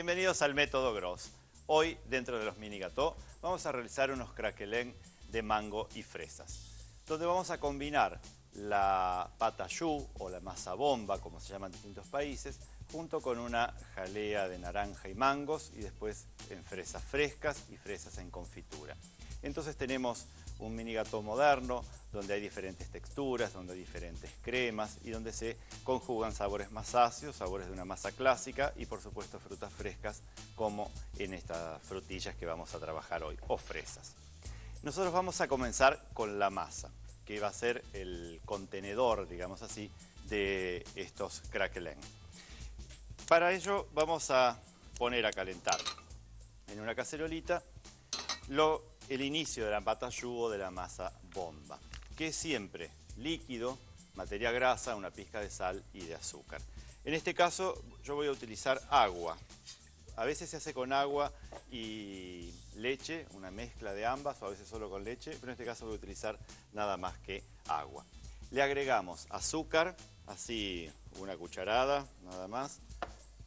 Bienvenidos al método Gross. Hoy, dentro de los mini gâteaux, vamos a realizar unos craquelins de mango y fresas, donde vamos a combinar la pâte à choux o la masa bomba, como se llama en distintos países, junto con una jalea de naranja y mangos y después en fresas frescas y fresas en confitura. Entonces tenemos un mini gâteau moderno, donde hay diferentes texturas, donde hay diferentes cremas y donde se conjugan sabores más ácidos, sabores de una masa clásica y por supuesto frutas frescas como en estas frutillas que vamos a trabajar hoy, o fresas. Nosotros vamos a comenzar con la masa, que va a ser el contenedor, digamos así, de estos craquelins. Para ello vamos a poner a calentar en una cacerolita el inicio de la pâte à choux o de la masa bomba, que es siempre líquido, materia grasa, una pizca de sal y de azúcar. En este caso yo voy a utilizar agua. A veces se hace con agua y leche, una mezcla de ambas, o a veces solo con leche, pero en este caso voy a utilizar nada más que agua. Le agregamos azúcar, así una cucharada nada más,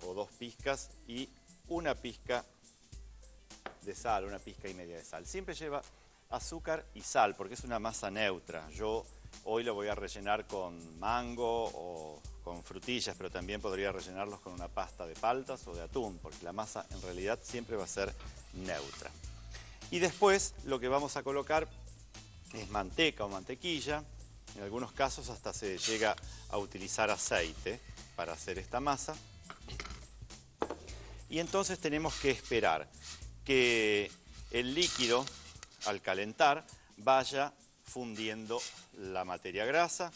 o 2 pizcas, y una pizca de sal, una pizca y media de sal. Siempre lleva azúcar y sal porque es una masa neutra. Yo hoy lo voy a rellenar con mango o con frutillas, pero también podría rellenarlos con una pasta de paltas o de atún, porque la masa en realidad siempre va a ser neutra. Y después lo que vamos a colocar es manteca o mantequilla. En algunos casos hasta se llega a utilizar aceite para hacer esta masa. Y entonces tenemos que esperar que el líquido, al calentar, vaya fundiendo la materia grasa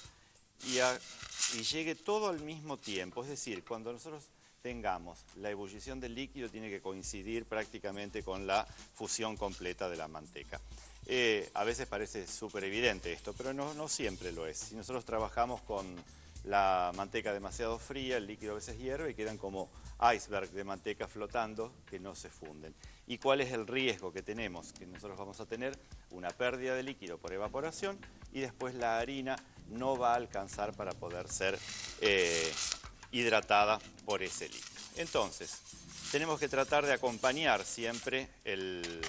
y llegue todo al mismo tiempo. Es decir, cuando nosotros tengamos la ebullición del líquido, tiene que coincidir prácticamente con la fusión completa de la manteca. A veces parece súper evidente esto, pero no siempre lo es. Si nosotros trabajamos con la manteca demasiado fría, el líquido a veces hierve y quedan como iceberg de manteca flotando que no se funden. ¿Y cuál es el riesgo que tenemos? Que nosotros vamos a tener una pérdida de líquido por evaporación y después la harina no va a alcanzar para poder ser hidratada por ese líquido. Entonces, tenemos que tratar de acompañar siempre el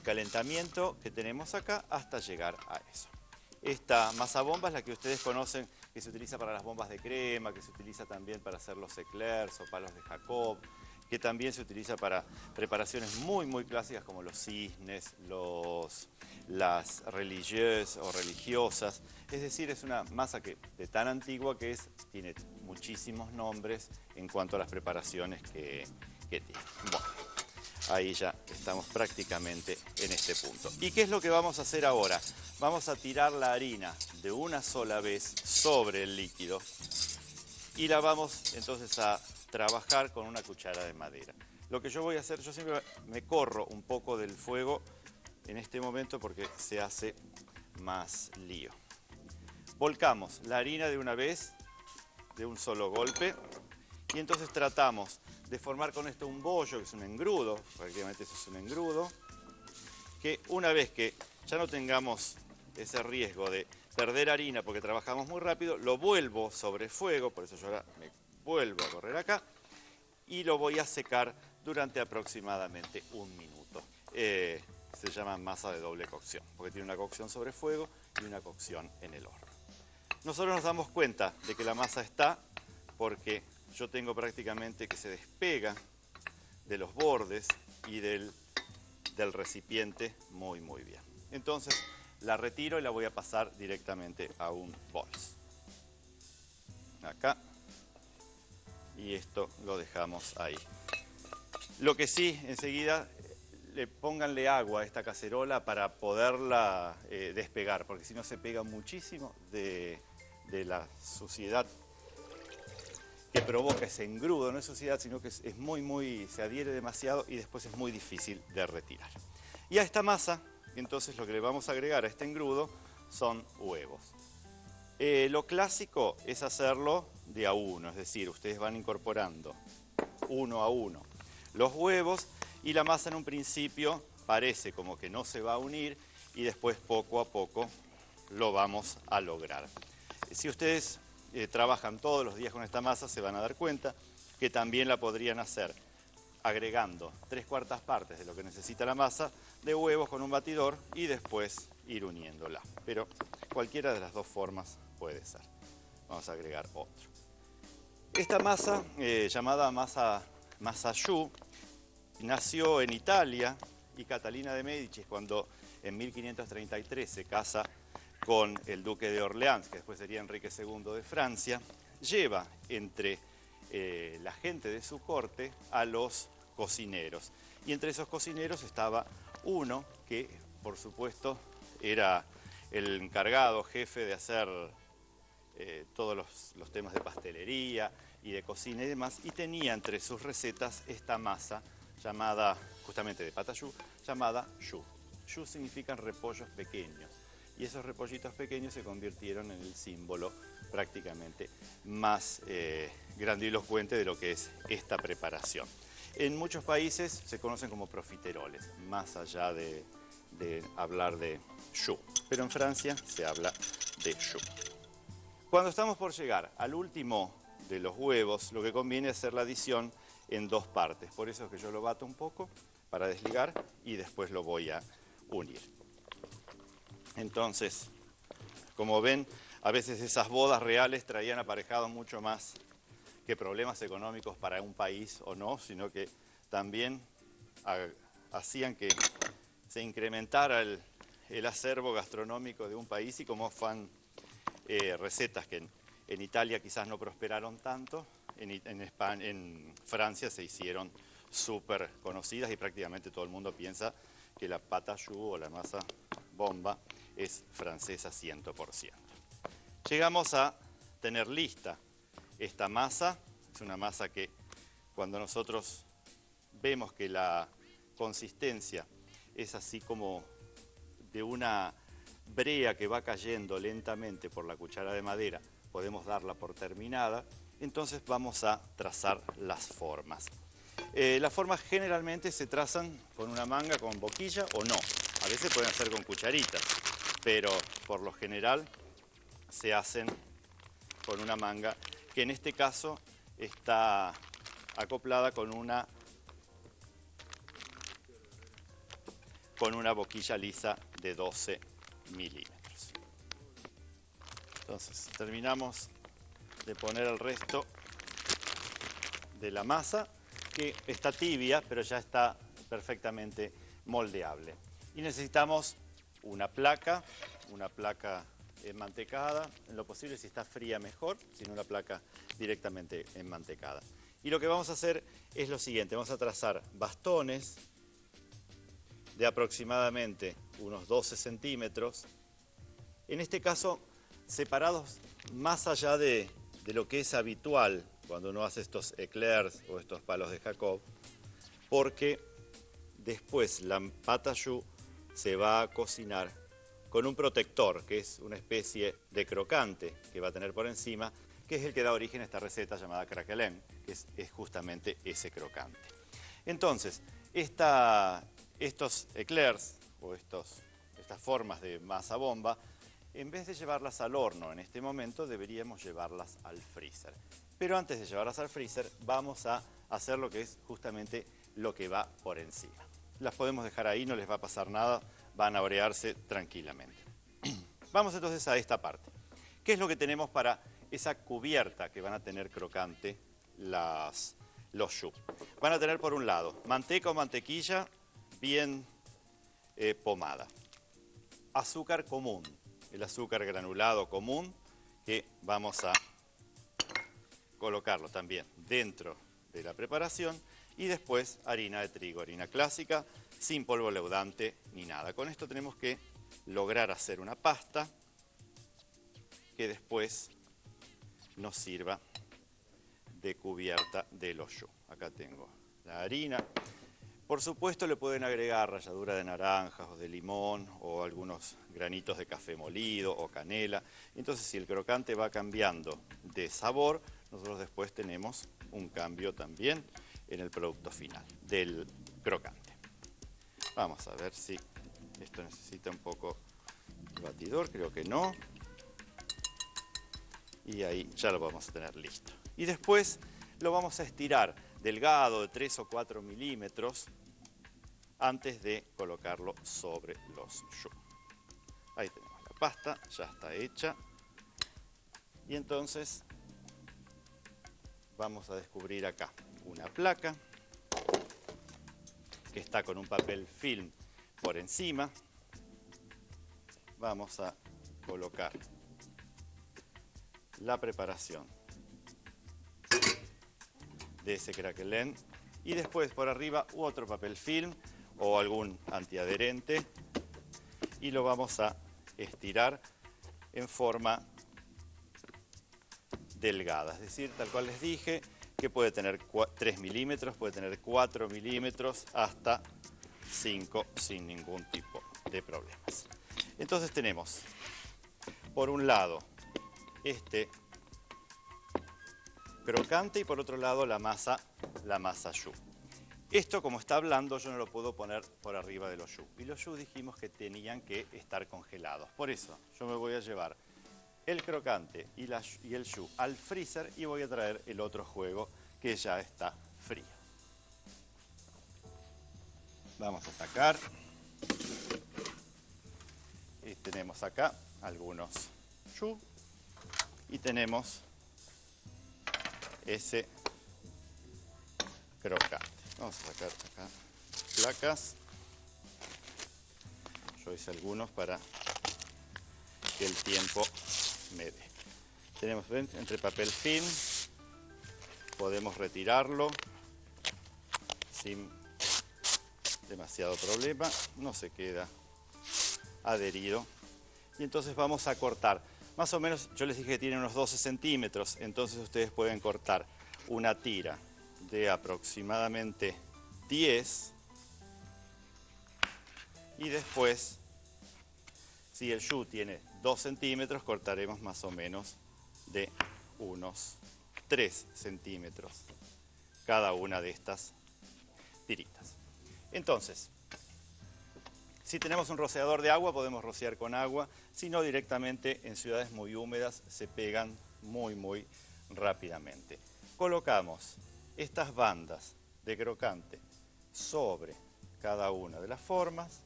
calentamiento que tenemos acá hasta llegar a eso. Esta masa bomba es la que ustedes conocen, que se utiliza para las bombas de crema, que se utiliza también para hacer los eclairs o palos de Jacob, que también se utiliza para preparaciones muy clásicas como los cisnes, las religieuses o religiosas. Es decir, es una masa de tan antigua que tiene muchísimos nombres en cuanto a las preparaciones que tiene. Bueno, ahí ya estamos prácticamente en este punto. ¿Y qué es lo que vamos a hacer ahora? Vamos a tirar la harina de una sola vez sobre el líquido y la vamos entonces a trabajar con una cuchara de madera. Lo que yo voy a hacer, yo siempre me corro un poco del fuego en este momento porque se hace más lío. Volcamos la harina de una vez, de un solo golpe, y entonces tratamos de formar con esto un bollo, que es un engrudo, prácticamente eso es un engrudo, que una vez que ya no tengamos ese riesgo de perder harina porque trabajamos muy rápido, lo vuelvo sobre fuego, por eso yo ahora me vuelvo a correr acá, y lo voy a secar durante aproximadamente 1 minuto. Se llama masa de doble cocción, porque tiene una cocción sobre fuego y una cocción en el horno. Nosotros nos damos cuenta de que la masa está porque yo tengo prácticamente que se despega de los bordes y del recipiente muy bien. Entonces la retiro y la voy a pasar directamente a un bols. Acá. Y esto lo dejamos ahí. Lo que sí, enseguida, pónganle agua a esta cacerola para poderla despegar, porque si no se pega muchísimo de la suciedad que provoca ese engrudo. No es suciedad, sino que es se adhiere demasiado y después es muy difícil de retirar. Y a esta masa, entonces lo que le vamos a agregar a este engrudo son huevos. Lo clásico es hacerlo de a uno, es decir, ustedes van incorporando uno a uno los huevos y la masa en un principio parece como que no se va a unir y después poco a poco lo vamos a lograr. Si ustedes trabajan todos los días con esta masa se van a dar cuenta que también la podrían hacer agregando 3/4 partes de lo que necesita la masa de huevos con un batidor y después ir uniéndola. Pero cualquiera de las dos formas puede ser. Vamos a agregar otro. Esta masa, llamada masa choux, nació en Italia y Catalina de Médicis, cuando en 1533 se casa con el duque de Orleans, que después sería Enrique II de Francia, lleva entre la gente de su corte a los cocineros. Y entre esos cocineros estaba uno que, por supuesto, era el encargado, jefe de hacer todos los temas de pastelería y de cocina y demás, y tenía entre sus recetas esta masa llamada, justamente de pata choux, llamada choux. Choux significan repollos pequeños, y esos repollitos pequeños se convirtieron en el símbolo prácticamente más grandilocuente de lo que es esta preparación. En muchos países se conocen como profiteroles, más allá de hablar de choux, pero en Francia se habla de choux. Cuando estamos por llegar al último de los huevos, lo que conviene es hacer la adición en dos partes. Por eso es que yo lo bato un poco para desligar y después lo voy a unir. Entonces, como ven, a veces esas bodas reales traían aparejados mucho más que problemas económicos para un país o no, sino que también hacían que se incrementara el acervo gastronómico de un país, y como fan recetas que en Italia quizás no prosperaron tanto, en Francia se hicieron súper conocidas y prácticamente todo el mundo piensa que la pata choux o la masa bomba es francesa 100%. Llegamos a tener lista esta masa. Es una masa que cuando nosotros vemos que la consistencia es así como de una brea que va cayendo lentamente por la cuchara de madera, podemos darla por terminada. Entonces vamos a trazar las formas. Las formas generalmente se trazan con una manga, con boquilla o no. A veces pueden hacer con cucharitas, pero por lo general se hacen con una manga, que en este caso está acoplada con una boquilla lisa de 12 milímetros. Entonces terminamos de poner el resto de la masa, que está tibia, pero ya está perfectamente moldeable. Y necesitamos una placa enmantecada, en lo posible si está fría mejor, sino una placa directamente enmantecada. Y lo que vamos a hacer es lo siguiente: vamos a trazar bastones de aproximadamente unos 12 centímetros, en este caso separados más allá de lo que es habitual cuando uno hace estos eclairs o estos palos de Jacob, porque después la pata choux se va a cocinar con un protector, que es una especie de crocante que va a tener por encima, que es el que da origen a esta receta llamada craquelin, que es justamente ese crocante. Entonces, estos eclairs o estas formas de masa bomba, en vez de llevarlas al horno en este momento, deberíamos llevarlas al freezer. Pero antes de llevarlas al freezer, vamos a hacer lo que es justamente lo que va por encima. Las podemos dejar ahí, no les va a pasar nada, van a orearse tranquilamente. Vamos entonces a esta parte. ¿Qué es lo que tenemos para esa cubierta que van a tener crocante los choux? Van a tener por un lado manteca o mantequilla bien pomada, azúcar común, el azúcar granulado común, que vamos a colocarlo también dentro de la preparación, y después harina de trigo, harina clásica, sin polvo leudante ni nada. Con esto tenemos que lograr hacer una pasta que después nos sirva de cubierta de los choux. Acá tengo la harina. Por supuesto le pueden agregar ralladura de naranjas o de limón o algunos granitos de café molido o canela. Entonces, si el crocante va cambiando de sabor, nosotros después tenemos un cambio también en el producto final del crocante. Vamos a ver si esto necesita un poco de batidor, creo que no. Y ahí ya lo vamos a tener listo. Y después Lo vamos a estirar delgado de 3 o 4 milímetros antes de colocarlo sobre los choux. Ahí tenemos la pasta, ya está hecha. Y entonces vamos a descubrir acá una placa que está con un papel film por encima. Vamos a colocar la preparación de ese craquelin y después por arriba otro papel film o algún antiadherente y lo vamos a estirar en forma delgada, es decir, tal cual les dije, que puede tener 3 milímetros, puede tener 4 milímetros, hasta 5 sin ningún tipo de problemas. Entonces tenemos, por un lado, este crocante y por otro lado la masa choux. Esto, como está blando, yo no lo puedo poner por arriba de los choux. Y los choux dijimos que tenían que estar congelados. Por eso yo me voy a llevar el crocante y el choux al freezer y voy a traer el otro juego que ya está frío. Vamos a sacar. Y tenemos acá algunos choux y tenemos ese crocante. Vamos a sacar acá placas. Yo hice algunos para que el tiempo me dé. Tenemos entre papel film, podemos retirarlo sin demasiado problema, no se queda adherido. Y entonces vamos a cortar, más o menos, yo les dije que tiene unos 12 centímetros, entonces ustedes pueden cortar una tira de aproximadamente 10 y después, si el choux tiene 2 centímetros, cortaremos más o menos de unos 3 centímetros cada una de estas tiritas. Entonces, si tenemos un rociador de agua, podemos rociar con agua, si no directamente en ciudades muy húmedas se pegan muy rápidamente. Colocamos estas bandas de crocante sobre cada una de las formas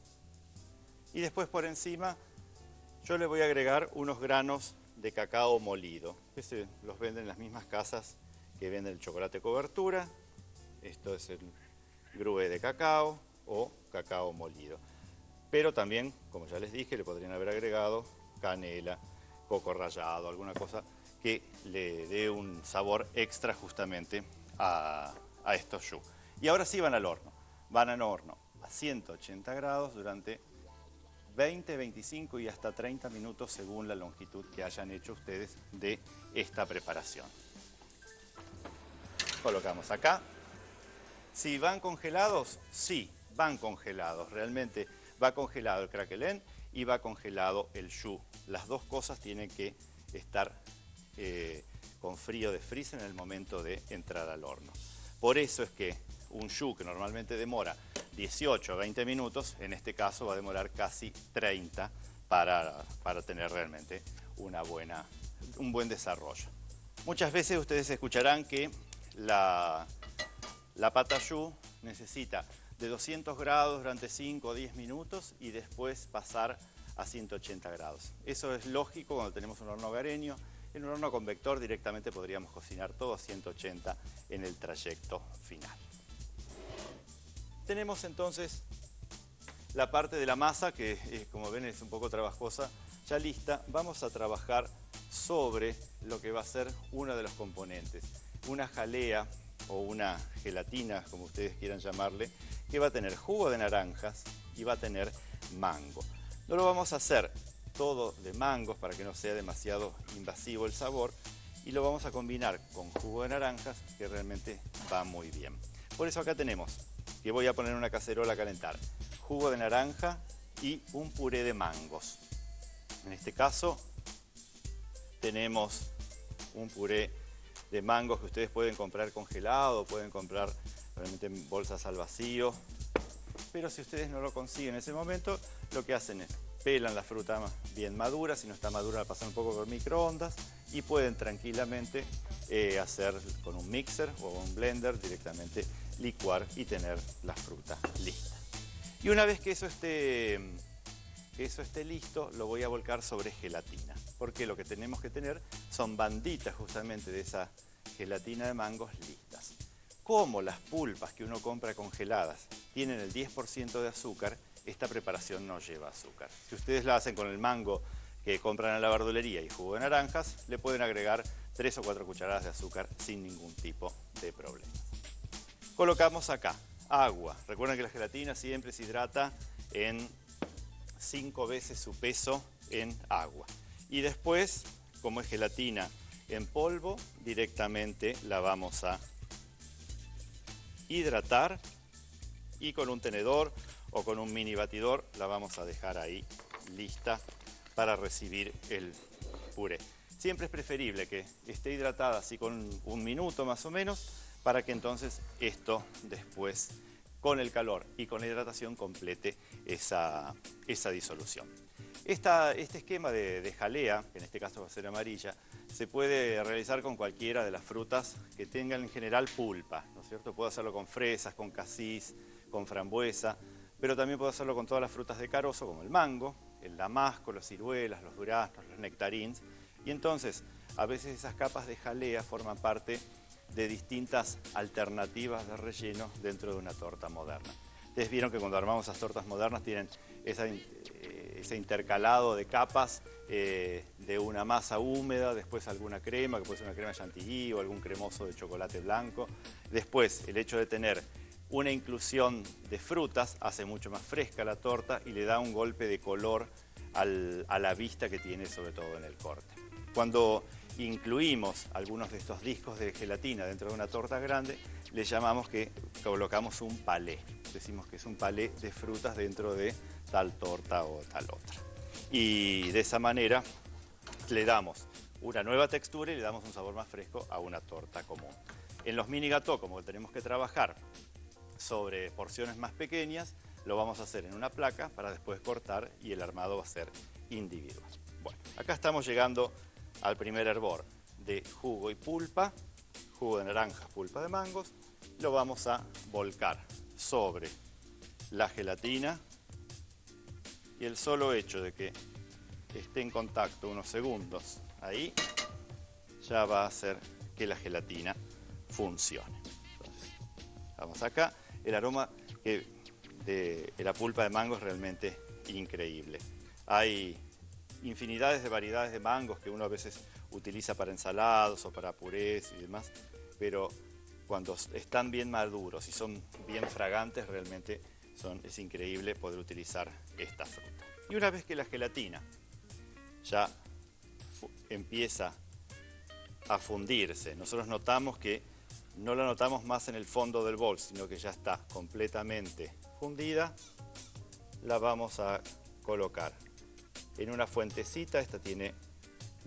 y después por encima yo le voy a agregar unos granos de cacao molido, que se los venden en las mismas casas que venden el chocolate cobertura. Esto es el grue de cacao o cacao molido. Pero también, como ya les dije, le podrían haber agregado canela, coco rallado, alguna cosa que le dé un sabor extra justamente a estos choux. Y ahora sí van al horno. Van al horno a 180 grados durante 20, 25 y hasta 30 minutos según la longitud que hayan hecho ustedes de esta preparación. Colocamos acá. Si van congelados, sí, van congelados. Realmente va congelado el craquelin y va congelado el choux. Las dos cosas tienen que estar con frío de freezer en el momento de entrar al horno. Por eso es que un choux que normalmente demora 18 a 20 minutos, en este caso va a demorar casi 30 para tener realmente un buen desarrollo. Muchas veces ustedes escucharán que la pata choux necesita de 200 grados durante 5 o 10 minutos y después pasar a 180 grados. Eso es lógico cuando tenemos un horno hogareño. En un horno convector directamente podríamos cocinar todo a 180 en el trayecto final. Tenemos entonces la parte de la masa que, como ven, es un poco trabajosa, ya lista. Vamos a trabajar sobre lo que va a ser uno de los componentes, una jalea o una gelatina, como ustedes quieran llamarle, que va a tener jugo de naranjas y va a tener mango. No lo vamos a hacer todo de mangos para que no sea demasiado invasivo el sabor y lo vamos a combinar con jugo de naranjas, que realmente va muy bien. Por eso acá tenemos, que voy a poner en una cacerola a calentar, jugo de naranja y un puré de mangos. En este caso tenemos un puré de mangos que ustedes pueden comprar congelado, pueden comprar realmente en bolsas al vacío, pero si ustedes no lo consiguen en ese momento, lo que hacen es pelan la fruta bien madura, si no está madura la pasan un poco por microondas y pueden tranquilamente hacer con un mixer o un blender directamente licuar y tener la fruta lista. Y una vez que eso esté listo, lo voy a volcar sobre gelatina, porque lo que tenemos que tener son banditas justamente de esa gelatina de mangos listas. Como las pulpas que uno compra congeladas tienen el 10% de azúcar, esta preparación no lleva azúcar. Si ustedes la hacen con el mango que compran en la verdulería y jugo de naranjas, le pueden agregar 3 o 4 cucharadas de azúcar sin ningún tipo de problema. Colocamos acá agua. Recuerden que la gelatina siempre se hidrata en 5 veces su peso en agua. Y después, como es gelatina en polvo, directamente la vamos a hidratar y con un tenedor o con un mini batidor la vamos a dejar ahí lista para recibir el puré. Siempre es preferible que esté hidratada así con un minuto más o menos para que entonces esto después con el calor y con la hidratación complete esa disolución. Este esquema de jalea, que en este caso va a ser amarilla, se puede realizar con cualquiera de las frutas que tengan en general pulpa, ¿no es cierto? Puedo hacerlo con fresas, con casís, con frambuesa, pero también puedo hacerlo con todas las frutas de carozo, como el mango, el damasco, las ciruelas, los duraznos, los nectarines. Y entonces, a veces esas capas de jalea forman parte de distintas alternativas de relleno dentro de una torta moderna. Ustedes vieron que cuando armamos esas tortas modernas tienen ese intercalado de capas de una masa húmeda, después alguna crema, que puede ser una crema chantilly o algún cremoso de chocolate blanco. Después, el hecho de tener una inclusión de frutas hace mucho más fresca la torta y le da un golpe de color a la vista que tiene, sobre todo en el corte. Cuando incluimos algunos de estos discos de gelatina dentro de una torta grande, le llamamos que colocamos un palé. Decimos que es un palé de frutas dentro de tal torta o tal otra. Y de esa manera le damos una nueva textura y le damos un sabor más fresco a una torta común. En los mini gâteaux, como tenemos que trabajar sobre porciones más pequeñas, lo vamos a hacer en una placa para después cortar y el armado va a ser individual. Bueno, acá estamos llegando al primer hervor de jugo y pulpa, jugo de naranja, pulpa de mangos. Lo vamos a volcar sobre la gelatina y el solo hecho de que esté en contacto unos segundos ahí ya va a hacer que la gelatina funcione. Entonces, vamos acá. El aroma de la pulpa de mango es realmente increíble. Hay infinidades de variedades de mangos que uno a veces utiliza para ensalados o para purés y demás, pero cuando están bien maduros y son bien fragantes, realmente es increíble poder utilizar esta fruta. Y una vez que la gelatina ya empieza a fundirse, nosotros notamos que no la notamos más en el fondo del bol, sino que ya está completamente fundida, la vamos a colocar en una fuentecita. Esta tiene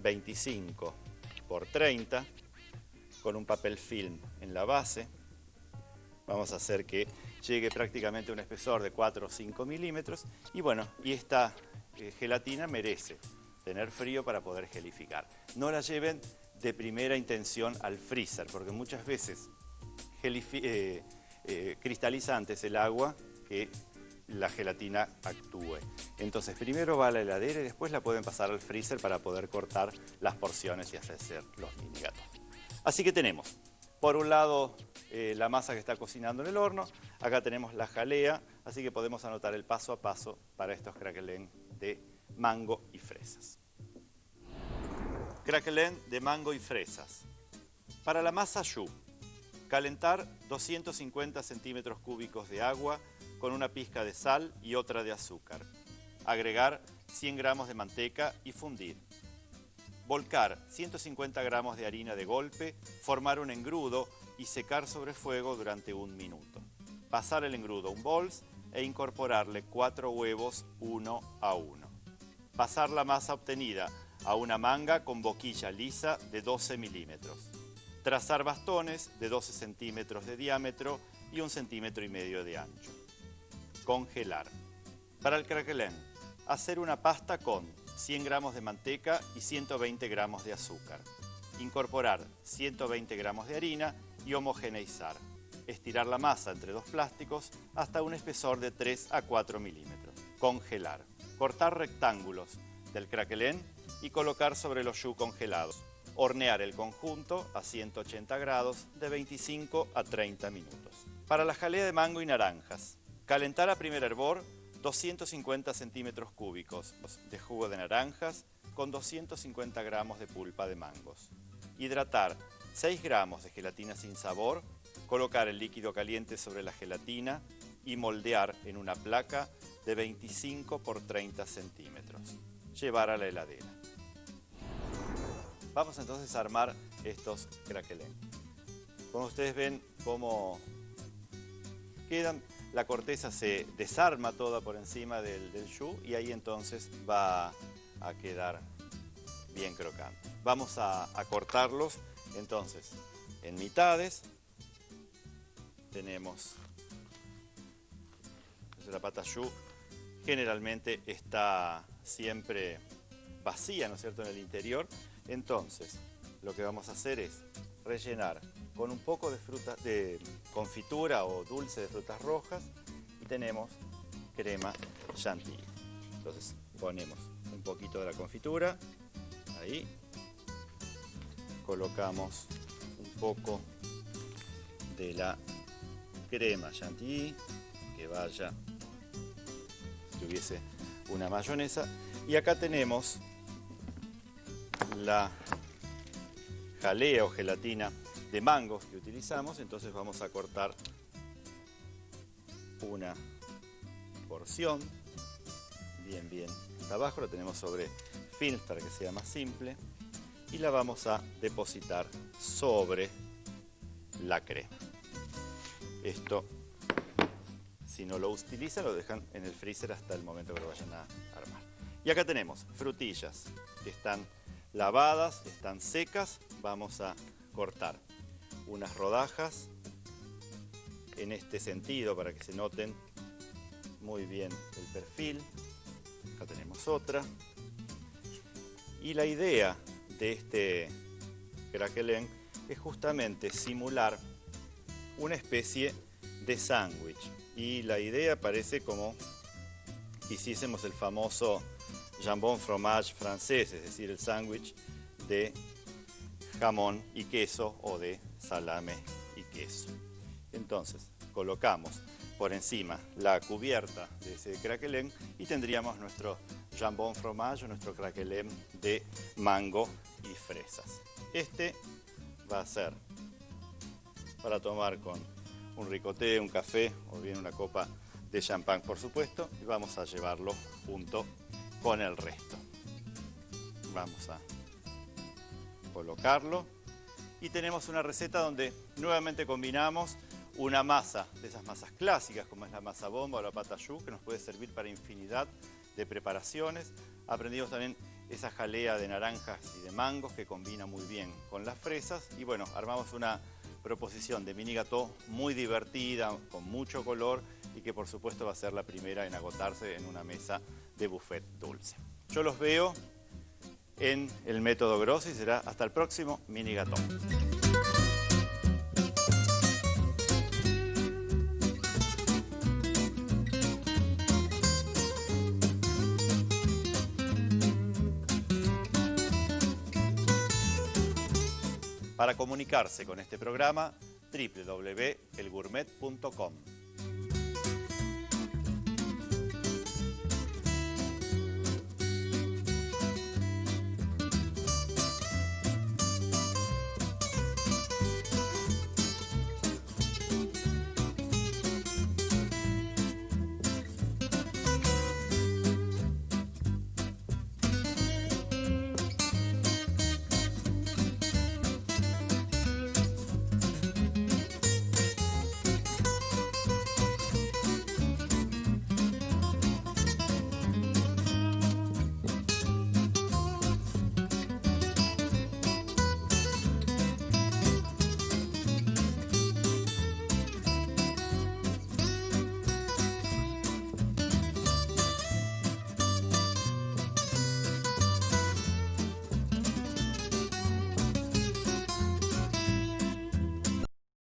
25 por 30, con un papel film en la base. Vamos a hacer que llegue prácticamente a un espesor de 4 o 5 milímetros. Y bueno, y esta gelatina merece tener frío para poder gelificar. No la lleven de primera intención al freezer, porque muchas veces cristaliza antes el agua que la gelatina actúe. Entonces primero va a la heladera y después la pueden pasar al freezer para poder cortar las porciones y hacer los mini gâteaux. Así que tenemos, por un lado, la masa que está cocinando en el horno. Acá tenemos la jalea, así que podemos anotar el paso a paso para estos craquelins de mango y fresas. Craquelin de mango y fresas. Para la masa choux, calentar 250 centímetros cúbicos de agua con una pizca de sal y otra de azúcar. Agregar 100 gramos de manteca y fundir. Volcar 150 gramos de harina de golpe, formar un engrudo y secar sobre fuego durante 1 minuto. Pasar el engrudo a un bols e incorporarle 4 huevos uno a uno. Pasar la masa obtenida a una manga con boquilla lisa de 12 milímetros. Trazar bastones de 12 centímetros de diámetro y 1,5 centímetros de ancho. Congelar. Para el craquelin, hacer una pasta con 100 gramos de manteca y 120 gramos de azúcar. Incorporar 120 gramos de harina y homogeneizar. Estirar la masa entre dos plásticos hasta un espesor de 3 a 4 milímetros. Congelar. Cortar rectángulos del craquelin y colocar sobre los choux congelados. Hornear el conjunto a 180 grados de 25 a 30 minutos. Para la jalea de mango y naranjas, calentar a primer hervor 250 centímetros cúbicos de jugo de naranjas con 250 gramos de pulpa de mangos. Hidratar 6 gramos de gelatina sin sabor, colocar el líquido caliente sobre la gelatina y moldear en una placa de 25 por 30 centímetros. Llevar a la heladera. Vamos entonces a armar estos craquelin. Como ustedes ven cómo quedan, la corteza se desarma toda por encima del choux y ahí entonces va a quedar bien crocante. Vamos a cortarlos entonces en mitades. Tenemos la pata choux, generalmente está siempre vacía, ¿no es cierto?, en el interior. Entonces, lo que vamos a hacer es rellenar con un poco de confitura o dulce de frutas rojas y tenemos crema chantilly. Entonces, ponemos un poquito de la confitura, ahí, colocamos un poco de la crema chantilly, que vaya, que hubiese una mayonesa, y acá tenemos la jalea o gelatina de mangos que utilizamos. Entonces vamos a cortar una porción bien hasta abajo, la tenemos sobre films para que sea más simple y la vamos a depositar sobre la crema. Esto, si no lo utilizan, lo dejan en el freezer hasta el momento que lo vayan a armar. Y acá tenemos frutillas que están lavadas, están secas. Vamos a cortar unas rodajas en este sentido para que se noten muy bien el perfil. Acá tenemos otra. Y la idea de este craquelin es justamente simular una especie de sándwich. Y la idea parece como si hiciésemos el famoso jambon fromage francés, es decir, el sándwich de jamón y queso o de salame y queso. Entonces, colocamos por encima la cubierta de ese craquelin y tendríamos nuestro jambon fromage, nuestro craquelin de mango y fresas. Este va a ser para tomar con un rico té, un café o bien una copa de champán, por supuesto, y vamos a llevarlo junto con el resto. Vamos a colocarlo y tenemos una receta donde nuevamente combinamos una masa de esas masas clásicas como es la masa bomba o la pata choux, que nos puede servir para infinidad de preparaciones. Aprendimos también esa jalea de naranjas y de mangos que combina muy bien con las fresas y bueno, armamos una proposición de mini gâteau muy divertida, con mucho color y que por supuesto va a ser la primera en agotarse en una mesa de buffet dulce. Yo los veo en el método Grossi y será hasta el próximo mini gâteau. Para comunicarse con este programa, www.elgourmet.com.